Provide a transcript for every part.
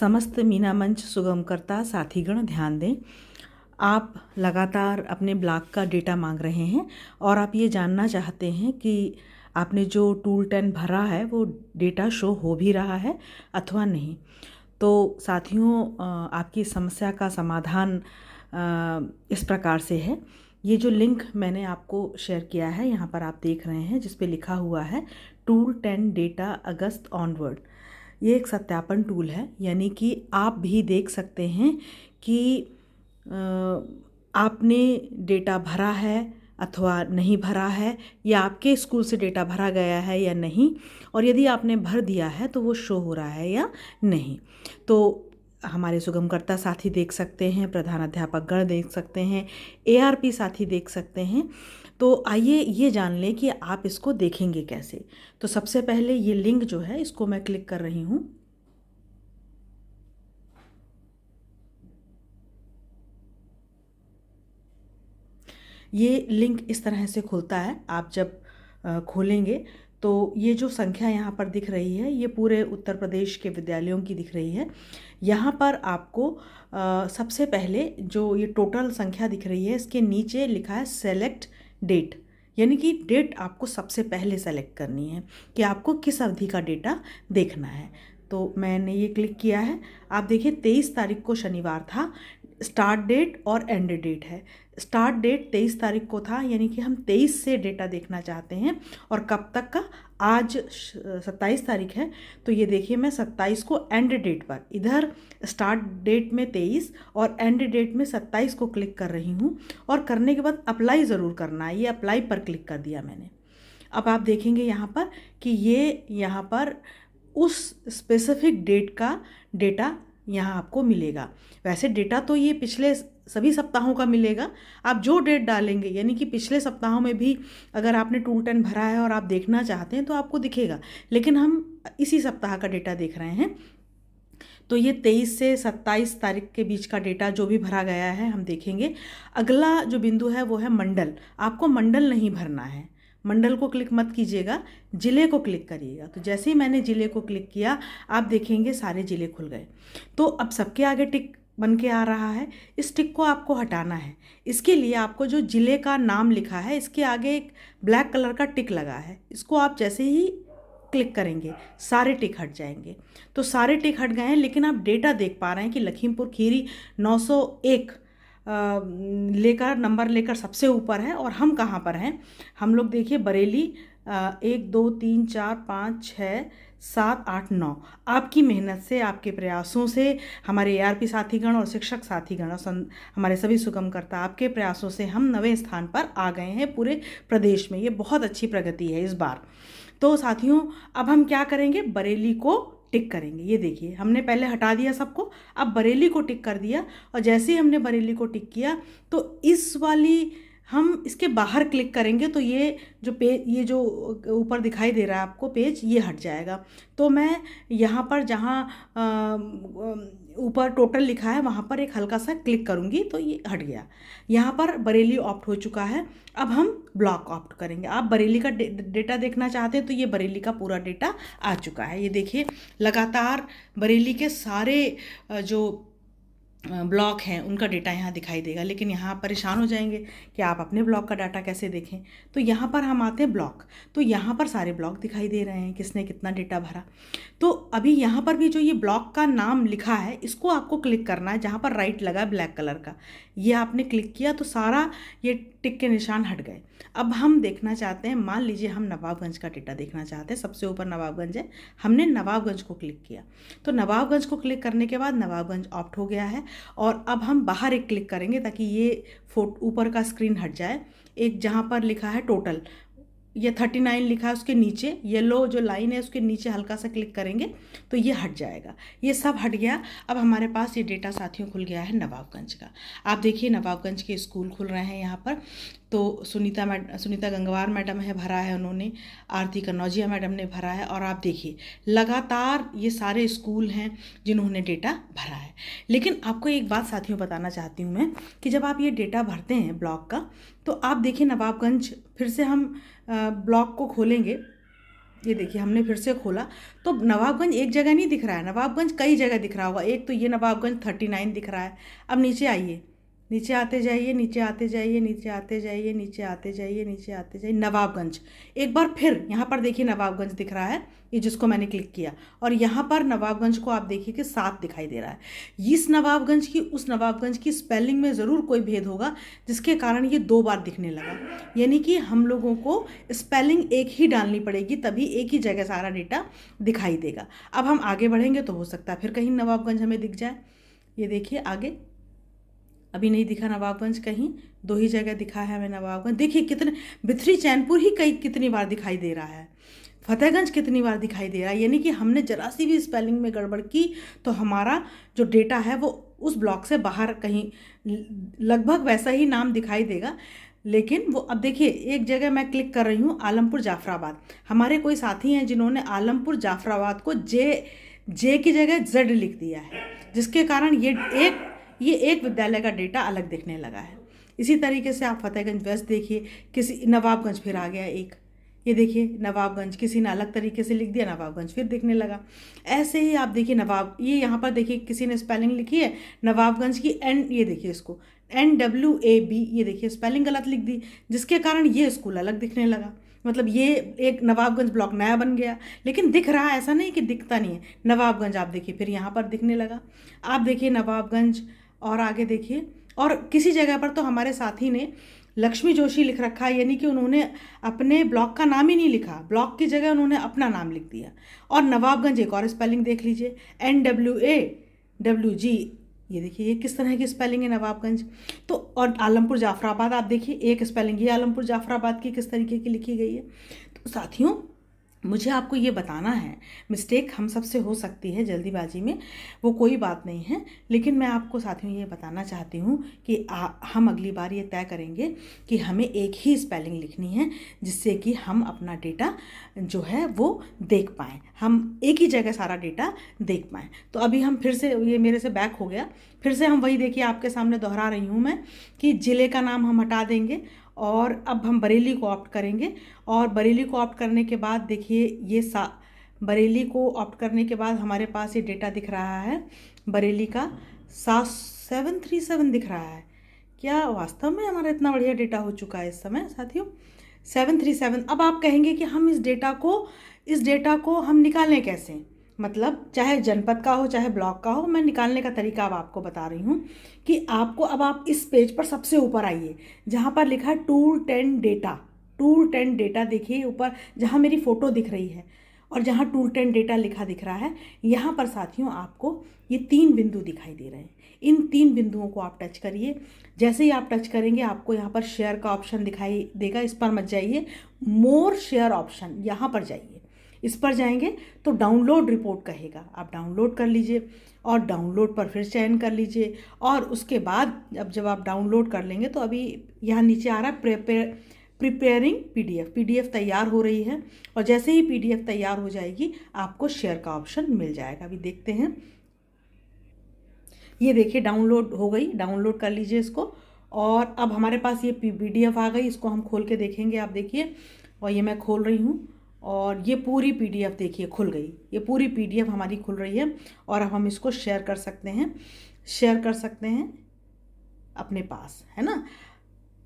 समस्त मीना मंच सुगमकर्ता साथीगण ध्यान दें। आप लगातार अपने ब्लॉग का डेटा मांग रहे हैं और आप ये जानना चाहते हैं कि आपने जो टूल 10 भरा है वो डेटा शो हो भी रहा है अथवा नहीं। तो साथियों, आपकी समस्या का समाधान इस प्रकार से है। ये जो लिंक मैंने आपको शेयर किया है, यहाँ पर आप देख रहे हैं जिस पे लिखा हुआ है टूल 10 डेटा अगस्त ऑनवर्ड। ये एक सत्यापन टूल है, यानी कि आप भी देख सकते हैं कि आपने डेटा भरा है अथवा नहीं भरा है, या आपके स्कूल से डेटा भरा गया है या नहीं, और यदि आपने भर दिया है तो वो शो हो रहा है या नहीं। तो हमारे सुगमकर्ता साथी देख सकते हैं, प्रधान अध्यापक गण देख सकते हैं, एआरपी साथी देख सकते हैं। तो आइए ये जान लें कि आप इसको देखेंगे कैसे। तो सबसे पहले ये लिंक जो है इसको मैं क्लिक कर रही हूँ। ये लिंक इस तरह से खुलता है। आप जब खोलेंगे तो ये जो संख्या यहाँ पर दिख रही है ये पूरे उत्तर प्रदेश के विद्यालयों की दिख रही है। यहाँ पर आपको सबसे पहले जो ये टोटल संख्या दिख रही है इसके नीचे लिखा है सेलेक्ट डेट, यानी कि डेट आपको सबसे पहले सेलेक्ट करनी है कि आपको किस अवधि का डेटा देखना है। तो मैंने ये क्लिक किया है। आप देखिए 23 तारीख को शनिवार था, स्टार्ट डेट और एंड डेट है। स्टार्ट डेट 23 तारीख को था, यानी कि हम 23 से डेटा देखना चाहते हैं और कब तक का। आज 27 तारीख है, तो ये देखिए मैं 27 को एंड डेट पर, इधर स्टार्ट डेट में 23 और एंड डेट में 27 को क्लिक कर रही हूँ। और करने के बाद अप्लाई ज़रूर करना है। ये अप्लाई पर क्लिक कर दिया मैंने। अब आप देखेंगे यहाँ पर कि ये यहाँ पर उस स्पेसिफिक डेट का डेटा यहाँ आपको मिलेगा। वैसे डेटा तो ये पिछले सभी सप्ताहों का मिलेगा। आप जो डेट डालेंगे, यानी कि पिछले सप्ताहों में भी अगर आपने टूल 10 भरा है और आप देखना चाहते हैं तो आपको दिखेगा, लेकिन हम इसी सप्ताह का डेटा देख रहे हैं। तो ये 23 से 27 तारीख के बीच का डेटा जो भी भरा गया है हम देखेंगे। अगला जो बिंदु है वो है मंडल। आपको मंडल नहीं भरना है, मंडल को क्लिक मत कीजिएगा, ज़िले को क्लिक करिएगा। तो जैसे ही मैंने ज़िले को क्लिक किया आप देखेंगे सारे ज़िले खुल गए। तो अब सबके आगे टिक बन के आ रहा है, इस टिक को आपको हटाना है। इसके लिए आपको जो ज़िले का नाम लिखा है इसके आगे एक ब्लैक कलर का टिक लगा है, इसको आप जैसे ही क्लिक करेंगे सारे टिक हट जाएंगे। तो सारे टिक हट गए हैं, लेकिन आप डेटा देख पा रहे हैं कि लखीमपुर खीरी 901 लेकर नंबर लेकर सबसे ऊपर है। और हम कहाँ पर हैं? हम लोग देखिए बरेली 1 2 3 4 5 6 7 8 9। आपकी मेहनत से, आपके प्रयासों से, हमारे एआरपी साथीगण और शिक्षक साथीगण और हमारे सभी सुगमकर्ता, आपके प्रयासों से हम 9वें स्थान पर आ गए हैं पूरे प्रदेश में। ये बहुत अच्छी प्रगति है इस बार। तो साथियों, अब हम क्या करेंगे? बरेली को टिक करेंगे। ये देखिए हमने पहले हटा दिया सबको, अब बरेली को टिक कर दिया। और जैसे ही हमने बरेली को टिक किया तो इस वाली हम इसके बाहर क्लिक करेंगे तो ये जो पेज, ये जो ऊपर दिखाई दे रहा है आपको पेज, ये हट जाएगा। तो मैं यहाँ पर जहाँ ऊपर टोटल लिखा है वहाँ पर एक हल्का सा क्लिक करूँगी तो ये हट गया। यहाँ पर बरेली ऑप्ट हो चुका है। अब हम ब्लॉक ऑप्ट करेंगे। आप बरेली का डेटा देखना चाहते हैं तो ये बरेली का पूरा डेटा आ चुका है। ये देखिए लगातार बरेली के सारे जो ब्लॉक हैं उनका डेटा यहाँ दिखाई देगा। लेकिन यहाँ आप परेशान हो जाएंगे कि आप अपने ब्लॉक का डाटा कैसे देखें। तो यहाँ पर हम आते हैं ब्लॉक, तो यहाँ पर सारे ब्लॉक दिखाई दे रहे हैं, किसने कितना डेटा भरा। तो अभी यहाँ पर भी जो ये ब्लॉक का नाम लिखा है इसको आपको क्लिक करना है, जहाँ पर राइट लगा है ब्लैक कलर का, ये आपने क्लिक किया तो सारा ये टिक के निशान हट गए। अब हम देखना चाहते हैं, मान लीजिए हम नवाबगंज का डेटा देखना चाहते हैं, सबसे ऊपर नवाबगंज है, हमने नवाबगंज को क्लिक किया। तो नवाबगंज को क्लिक करने के बाद नवाबगंज ऑप्ट हो गया है। और अब हम बाहर एक क्लिक करेंगे ताकि ये ऊपर का स्क्रीन हट जाए। एक जहाँ पर लिखा है टोटल, ये 39 लिखा है, उसके नीचे येलो जो लाइन है उसके नीचे हल्का सा क्लिक करेंगे तो ये हट जाएगा। ये सब हट गया। अब हमारे पास ये डेटा साथियों खुल गया है नवाबगंज का। आप देखिए नवाबगंज के स्कूल खुल रहे हैं यहाँ पर। तो सुनीता गंगवार मैडम है, भरा है उन्होंने, आरती कन्नौजिया मैडम ने भरा है। और आप देखिए लगातार ये सारे स्कूल हैं जिन्होंने डेटा भरा है। लेकिन आपको एक बात साथियों बताना चाहती हूँ मैं कि जब आप ये डेटा भरते हैं ब्लॉक का, तो आप देखिए नवाबगंज, फिर से हम ब्लॉक को खोलेंगे ये देखिए हमने फिर से खोला तो नवाबगंज एक जगह नहीं दिख रहा है, नवाबगंज कई जगह दिख रहा होगा। एक तो ये नवाबगंज 39 दिख रहा है। अब नीचे आइए, नीचे आते जाइए, नीचे आते जाइए, नीचे आते जाइए, नीचे आते जाइए, नीचे आते जाइए, नवाबगंज। एक बार फिर यहाँ पर देखिए नवाबगंज दिख रहा है, ये जिसको मैंने क्लिक किया, और यहाँ पर नवाबगंज को आप देखिए कि 7 दिखाई दे रहा है। इस नवाबगंज की उस नवाबगंज की स्पेलिंग में ज़रूर कोई भेद होगा जिसके कारण ये 2 बार दिखने लगा। यानी कि हम लोगों को स्पेलिंग एक ही डालनी पड़ेगी, तभी एक ही जगह सारा डेटा दिखाई देगा। अब हम आगे बढ़ेंगे तो हो सकता है फिर कहीं नवाबगंज हमें दिख जाए। ये देखिए आगे अभी नहीं दिखा नवाबगंज, कहीं 2 ही जगह दिखा है हमें नवाबगंज। देखिए कितने, बिथरी चैनपुर ही कई कितनी बार दिखाई दे रहा है, फतेहगंज कितनी बार दिखाई दे रहा है। यानी कि हमने जरा सी भी स्पेलिंग में गड़बड़ की तो हमारा जो डेटा है वो उस ब्लॉक से बाहर कहीं लगभग वैसा ही नाम दिखाई देगा। लेकिन वो अब देखिए एक जगह मैं क्लिक कर रही हूँ आलमपुर जाफराबाद, हमारे कोई साथी हैं जिन्होंने आलमपुर जाफराबाद को जे की जगह जेड लिख दिया है, जिसके कारण ये एक विद्यालय का डेटा अलग दिखने लगा है। इसी तरीके से आप फतेहगंज वेस्ट देखिए, किसी नवाबगंज फिर आ गया एक, ये देखिए नवाबगंज किसी ने अलग तरीके से लिख दिया, नवाबगंज फिर दिखने लगा। ऐसे ही आप देखिए ये यहाँ पर देखिए किसी ने स्पेलिंग लिखी है नवाबगंज की ये देखिए इसको NWAB, ये देखिए स्पेलिंग गलत लिख दी, जिसके कारण ये स्कूल अलग दिखने लगा। मतलब ये एक नवाबगंज ब्लॉक नया बन गया, लेकिन दिख रहा है, ऐसा नहीं कि दिखता नहीं है। नवाबगंज आप देखिए फिर यहाँ पर दिखने लगा। आप देखिए नवाबगंज और आगे देखिए, और किसी जगह पर तो हमारे साथी ने लक्ष्मी जोशी लिख रखा है, यानी कि उन्होंने अपने ब्लॉक का नाम ही नहीं लिखा, ब्लॉक की जगह उन्होंने अपना नाम लिख दिया। और नवाबगंज एक और स्पेलिंग देख लीजिए NWAWG, ये देखिए ये किस तरह की स्पेलिंग है नवाबगंज। तो और आलमपुर जाफराबाद आप देखिए एक स्पेलिंग, ये आलमपुर जाफराबाद की किस तरीके की लिखी गई है। तो साथियों मुझे आपको ये बताना है, मिस्टेक हम सबसे हो सकती है जल्दीबाजी में, वो कोई बात नहीं है, लेकिन मैं आपको साथियों ये बताना चाहती हूँ कि हम अगली बार ये तय करेंगे कि हमें एक ही स्पेलिंग लिखनी है, जिससे कि हम अपना डेटा जो है वो देख पाएँ, हम एक ही जगह सारा डेटा देख पाएँ। तो अभी हम फिर से, ये मेरे से बैक हो गया, फिर से हम वही देखिए आपके सामने दोहरा रही हूँ मैं कि ज़िले का नाम हम हटा देंगे और अब हम बरेली को ऑप्ट करेंगे। और बरेली को ऑप्ट करने के बाद देखिए ये बरेली को ऑप्ट करने के बाद हमारे पास ये डेटा दिख रहा है, बरेली का 737 दिख रहा है। क्या वास्तव में हमारा इतना बढ़िया डेटा हो चुका है इस समय साथियों, 737। अब आप कहेंगे कि हम इस डेटा को हम निकालें कैसे, मतलब चाहे जनपद का हो चाहे ब्लॉक का हो, मैं निकालने का तरीका अब आपको बता रही हूँ कि आपको, अब आप इस पेज पर सबसे ऊपर आइए जहाँ पर लिखा है टूल 10 डेटा देखिए ऊपर जहाँ मेरी फ़ोटो दिख रही है और जहाँ टूल 10 डेटा लिखा दिख रहा है, यहाँ पर साथियों आपको ये 3 बिंदु दिखाई दे रहे हैं। इन 3 बिंदुओं को आप टच करिए। जैसे ही आप टच करेंगे आपको यहाँ पर शेयर का ऑप्शन दिखाई देगा, इस पर मत जाइए, मोर शेयर ऑप्शन यहाँ पर जाइए। इस पर जाएंगे तो डाउनलोड रिपोर्ट कहेगा, आप डाउनलोड कर लीजिए और डाउनलोड पर फिर चयन कर लीजिए। और उसके बाद जब आप डाउनलोड कर लेंगे तो अभी यहाँ नीचे आ रहा है प्रिपेयरिंग PDF तैयार हो रही है, और जैसे ही PDF तैयार हो जाएगी आपको शेयर का ऑप्शन मिल जाएगा। अभी देखते हैं, ये देखिए डाउनलोड हो गई, डाउनलोड कर लीजिए इसको। और अब हमारे पास ये PDF आ गई, इसको हम खोल के देखेंगे। आप देखिए, और ये मैं खोल रही हूँ और ये पूरी PDF देखिए खुल गई, ये पूरी PDF हमारी खुल रही है। और अब हम इसको शेयर कर सकते हैं अपने पास, है ना।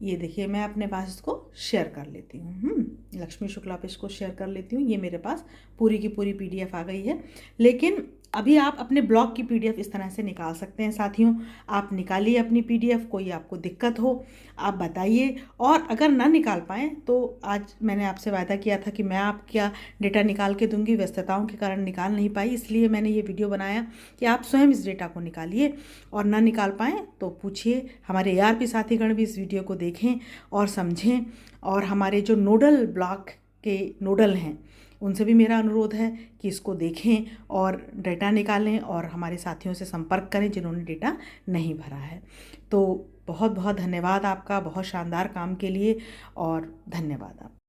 ये देखिए मैं अपने पास इसको शेयर कर लेती हूँ, लक्ष्मी शुक्ला पे इसको शेयर कर लेती हूँ। ये मेरे पास पूरी की पूरी PDF आ गई है। लेकिन अभी आप अपने ब्लॉग की PDF इस तरह से निकाल सकते हैं साथियों। आप निकालिए अपनी PDF, कोई आपको दिक्कत हो आप बताइए, और अगर ना निकाल पाएँ तो आज मैंने आपसे वादा किया था कि मैं आपका डेटा निकाल के दूंगी, व्यस्तताओं के कारण निकाल नहीं पाई, इसलिए मैंने ये वीडियो बनाया कि आप स्वयं इस डेटा को निकालिए। और ना निकाल पाएँ तो पूछिए, हमारे ARP साथीगण भी इस वीडियो को देखें और समझें, और हमारे जो नोडल ब्लॉक के नोडल हैं उनसे भी मेरा अनुरोध है कि इसको देखें और डेटा निकालें और हमारे साथियों से संपर्क करें जिन्होंने डेटा नहीं भरा है। तो बहुत बहुत धन्यवाद आपका, बहुत शानदार काम के लिए, और धन्यवाद आपका।